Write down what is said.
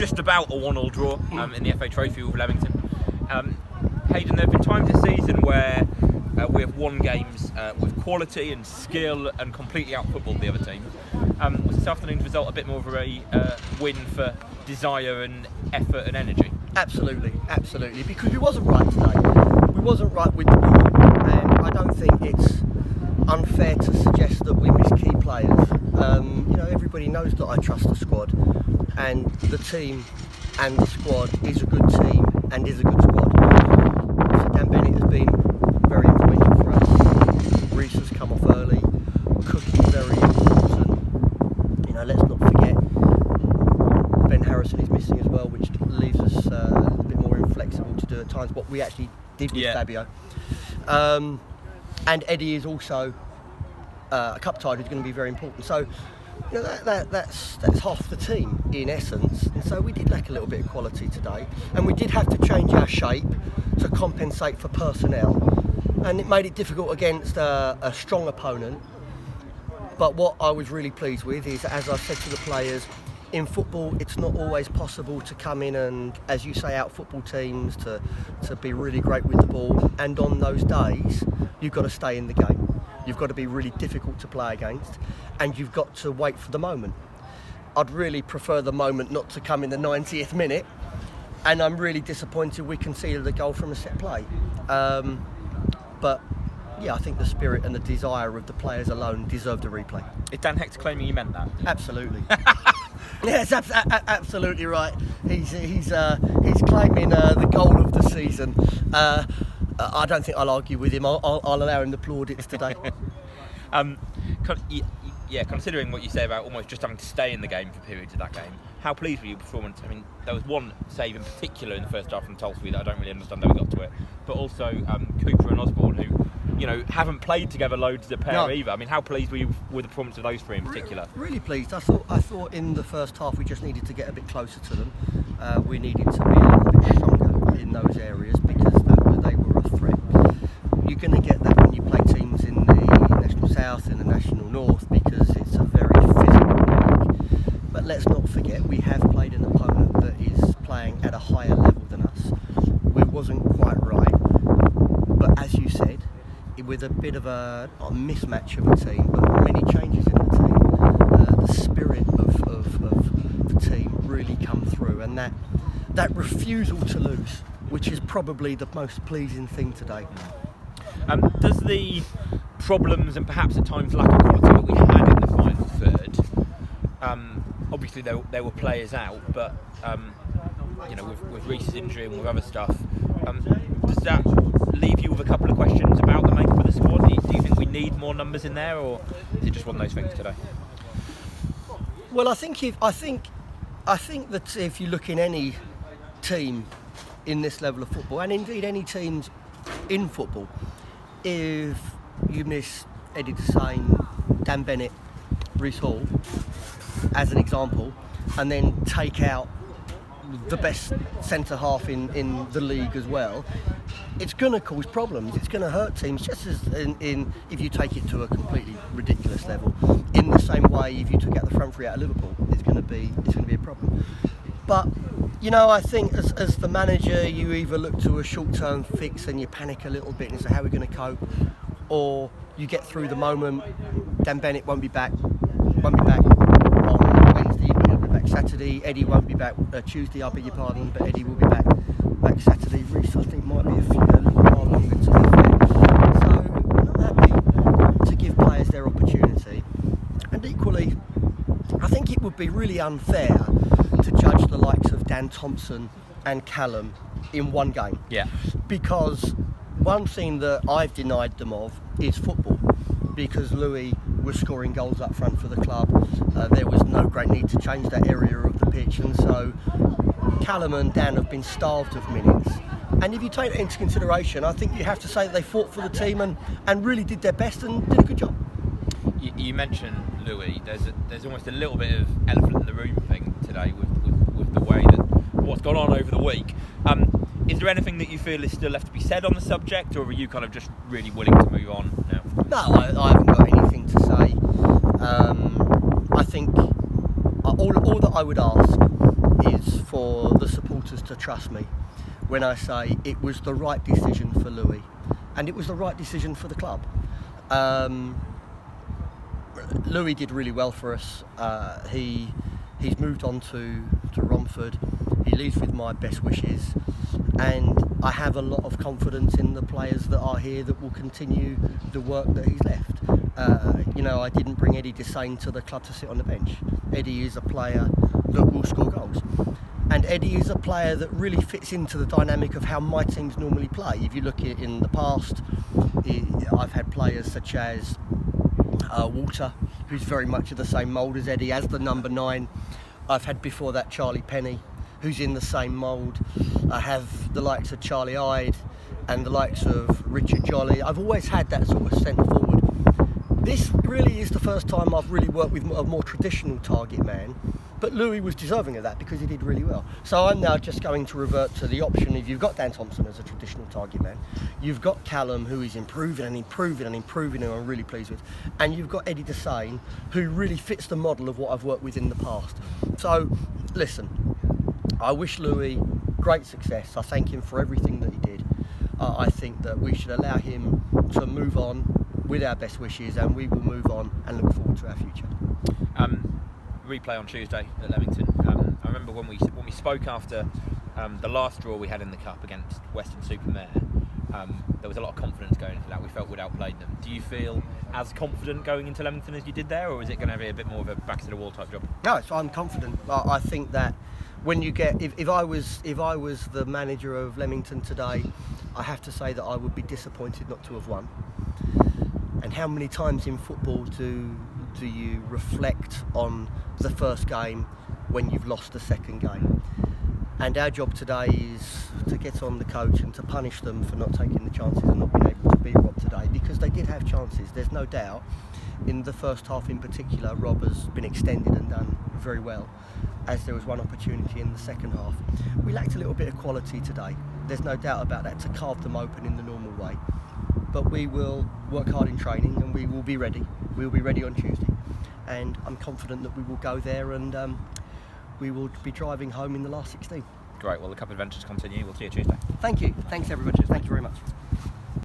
just about a 1-1 draw in the FA Trophy with Leamington. Hayden, there have been times this season where we have won games with quality and skill and completely out-footballed the other team. Was this afternoon's result a bit more of a win for desire and effort and energy? Absolutely, because we wasn't right today. We wasn't right with the ball, and I don't think it's unfair to suggest that we miss key players. Everybody knows that I trust the squad, and the team and the squad is a good team and is a good squad. So Dan Bennett has been very influential for us. Reece has come off early. Cookie's very important. Let's not forget Ben Harrison is missing as well, which leaves us a little bit more inflexible to do at times what we actually did with Fabio. And Eddie is also a cup tie who's going to be very important. So that's half the team in essence, and so we did lack a little bit of quality today, and we did have to change our shape to compensate for personnel, and it made it difficult against a strong opponent. But what I was really pleased with is, as I said to the players, in football it's not always possible to come in and, as you say, out football teams, to be really great with the ball, and on those days you've got to stay in the game. You've got to be really difficult to play against, and you've got to wait for the moment. I'd really prefer the moment not to come in the 90th minute, and I'm really disappointed we conceded a goal from a set play. But yeah, I think the spirit and the desire of the players alone deserved a replay. Is Dan Hector claiming you meant that? Absolutely. Yes, absolutely right. He's claiming the goal of the season. I don't think I'll argue with him. I'll allow him the plaudits today. Considering what you say about almost just having to stay in the game for periods of that game, how pleased were you with your performance? I mean, there was one save in particular in the first half from Tolsby that I don't really understand how we got to it, but also Cooper and Osborne, who haven't played together loads as a pair either. I mean, how pleased were you with the performance of those three in particular? Really pleased. I thought in the first half we just needed to get a bit closer to them. We needed to be a little bit stronger in those areas because they were a threat. You're going to get that when you play teams in the National South, in the National North, because it's a very physical league. But let's not forget, we have played an opponent that is playing at a higher level than us. We wasn't quite right, but as you said, with a bit of a mismatch of a team, but many changes in the team, the spirit of the team really come through, and that refusal to lose, which is probably the most pleasing thing today. Does the problems and perhaps at times lack of quality that we had in the final third, obviously there were players out, but with Reece's injury and with other stuff, does that leave you with a couple of questions about the makeup of the squad? Do you think we need more numbers in there, or is it just one of those things today? Well, I think that if you look in any team in this level of football, and indeed any teams in football, if you miss Eddie Desane, Dan Bennett, Reece Hall, as an example, and then take out the best centre half in the league as well, it's going to cause problems. It's going to hurt teams, just as in if you take it to a completely ridiculous level. In the same way, if you took out the front three out of Liverpool, it's going to be a problem. But I think as the manager, you either look to a short-term fix and you panic a little bit and say, how are we going to cope? Or you get through the moment. Dan Bennett won't be back on Wednesday, but he'll be back Saturday. Eddie won't be back Tuesday, I beg your pardon, but Eddie will be back Saturday. Reece, I think, might be a little while longer, to be fair. So I'm happy to give players their opportunity. And equally, I think it would be really unfair to judge the likes of Dan Thompson and Callum in one game. Yeah. Because one thing that I've denied them of is football, because Louis was scoring goals up front for the club. There was no great need to change that area of the pitch, and so Callum and Dan have been starved of minutes. And if you take that into consideration, I think you have to say that they fought for the team and really did their best and did a good job. You mentioned Louis. There's almost a little bit of elephant in the room thing today with the way that what's gone on over the week. Is there anything that you feel is still left to be said on the subject, or are you kind of just really willing to move on now? No, I haven't got anything to say. I think all that I would ask is for for the supporters to trust me when I say it was the right decision for Louis, and it was the right decision for the club. Louis did really well for us. He's moved on to Romford. He leaves with my best wishes, and I have a lot of confidence in the players that are here that will continue the work that he's left. I didn't bring Eddie Desane to the club to sit on the bench. Eddie is a player that will score goals. And Eddie is a player that really fits into the dynamic of how my teams normally play. If you look at in the past, I've had players such as Walter, who's very much of the same mould as Eddie, as the number 9. I've had before that Charlie Penny, who's in the same mould. I have the likes of Charlie Hyde and the likes of Richard Jolly. I've always had that sort of centre forward. This really is the first time I've really worked with a more traditional target man, but Louis was deserving of that because he did really well. So I'm now just going to revert to the option. If you've got Dan Thompson as a traditional target man, you've got Callum, who is improving and I'm really pleased with, and you've got Eddie Desane, who really fits the model of what I've worked with in the past. So listen, I wish Louis great success. I thank him for everything that he did. I think that we should allow him to move on with our best wishes, and we will move on and look forward to our future. Replay on Tuesday at Leamington. I remember when we spoke after the last draw we had in the cup against Weston-super-Mare. There was a lot of confidence going into that. We felt we'd outplayed them. Do you feel as confident going into Leamington as you did there, or is it going to be a bit more of a back to the wall type job? No, so I'm confident. I think that when you get, if I was the manager of Leamington today, I have to say that I would be disappointed not to have won. And how many times in football do you reflect on the first game when you've lost the second game? And our job today is to get on the coach and to punish them for not taking the chances and not being able to beat Rob today, because they did have chances. There's no doubt. In the first half in particular, Rob has been extended and done very well, as there was one opportunity in the second half. We lacked a little bit of quality today. There's no doubt about that, to carve them open in the normal way. But we will work hard in training and we will be ready. We'll be ready on Tuesday. And I'm confident that we will go there and we will be driving home in the last 16. Great, well the Cup adventures continue. We'll see you Tuesday. Thank you. Thanks everybody. Thank you very much.